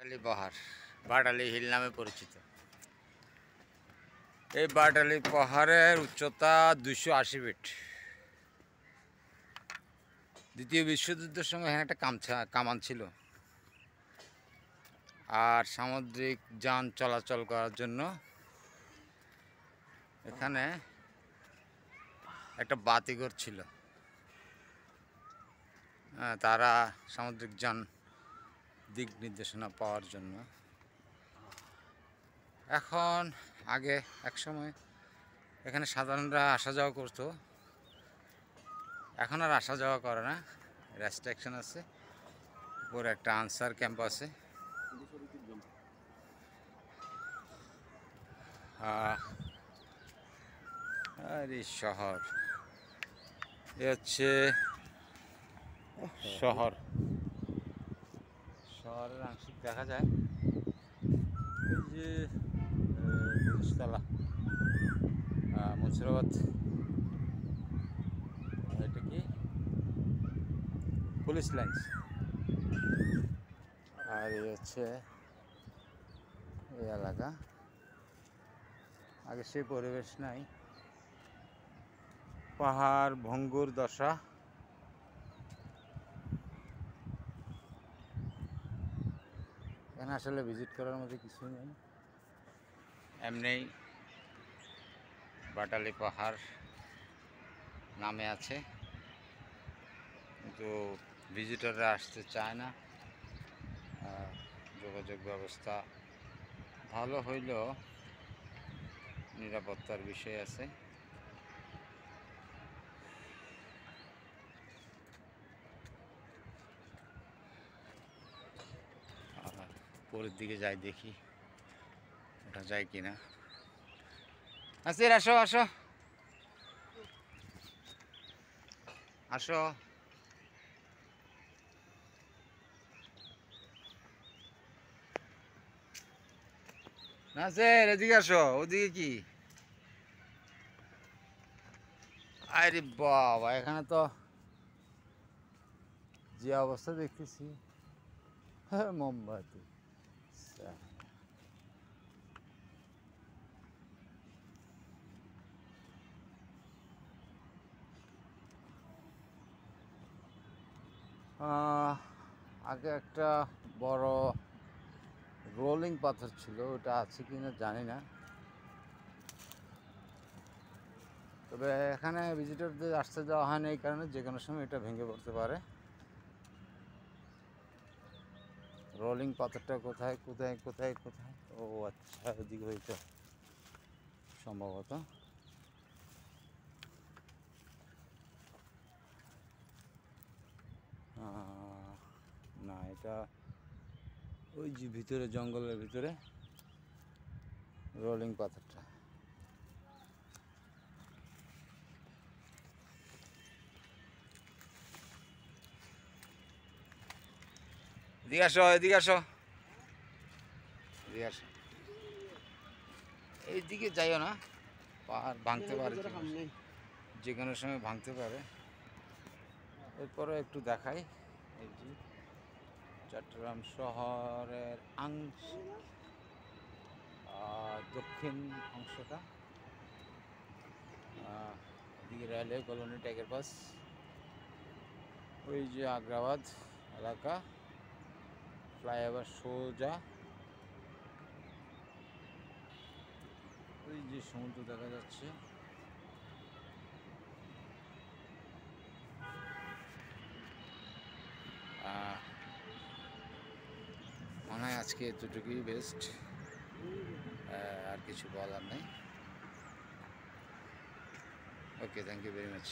বাটালি পাহাড়, বাটালি হিল নামে পরিচিত। এই বাটালি পাহাড়ের উচ্চতা 280 ফিট। দ্বিতীয় বিশ্বযুদ্ধের সময় এখানে একটা কামান ছিল, আর সামুদ্রিক যান চলাচল করার জন্য এখানে একটা বাতিঘর ছিল। তারা সামুদ্রিক যান দিক নির্দেশনা পাওয়ার জন্য। এখন এক সময় এখানে সাধারণরা আসা যাওয়া করতো, এখন আর আসা যাওয়া করে না, রেস্ট্রিকশন আছে। উপরে একটা আনসার ক্যাম্প আছে। আর এই শহর, এ হচ্ছে শহরের আংশিক দেখা যায়। এই যে তলা মুর্শিদাবাদ, এটা কি পুলিশ লাইন্স। আর এই হচ্ছে এই এলাকা, আগে সেই পরিবেশ নাই, পাহাড় ভঙ্গুর দশা। এখানে আসলে ভিজিট করার মধ্যে কিছুই নেই, এমনি বাটালি পাহাড় নামে আছে, কিন্তু ভিজিটররা আসতে চায় না। যোগাযোগ ব্যবস্থা ভালো হইলেও নিরাপত্তার বিষয় আছে। পরের দিকে যাই, দেখি ওটা যায় কিনা। আসির, আসো আসো আসো। না স্যার, এদিকে আসো। ওদিকে কি? আরে বাবা, এখানে তো যে অবস্থা দেখতেছি, হ্যাঁ মোমবাতি। আগে একটা বড় রোলিং পাথর ছিল, ওটা আছে কিনা জানি না, তবে এখানে ভিজিটরদের আসতে দেওয়া হয় না এই কারণে যে কোনো সময় এটা ভেঙে পড়তে পারে। রোলিং পাথরটা কোথায় কোথায় কোথায় কোথায়? ও আচ্ছা, এদিকে হইতো সম্ভবত। না, এটা ওই যে ভিতরে, জঙ্গলের ভিতরে রোলিং পাথরটা। এদিকে আসো, এদিকে আসো, এদিকে আসো। এইদিকে যাইও না, পাহাড় ভাঙতে পারে, যে কোনো সময় ভাঙতে পারে। এরপরে একটু দেখাই, এই যে চট্টগ্রাম শহরের আংশিক দক্ষিণ অংশটা, এদিকে রেলওয়ে কলোনি, টাইগার পাস, ওই যে আগ্রাবাদ এলাকা, ফ্লাইওভার সোজা, ওই যে সমুদ্র দেখা যাচ্ছে। মনে হয় আজকে এতটুকুই বেস্ট, আর কিছু বলার নেই। ওকে, থ্যাংক ইউ ভেরি মাচ।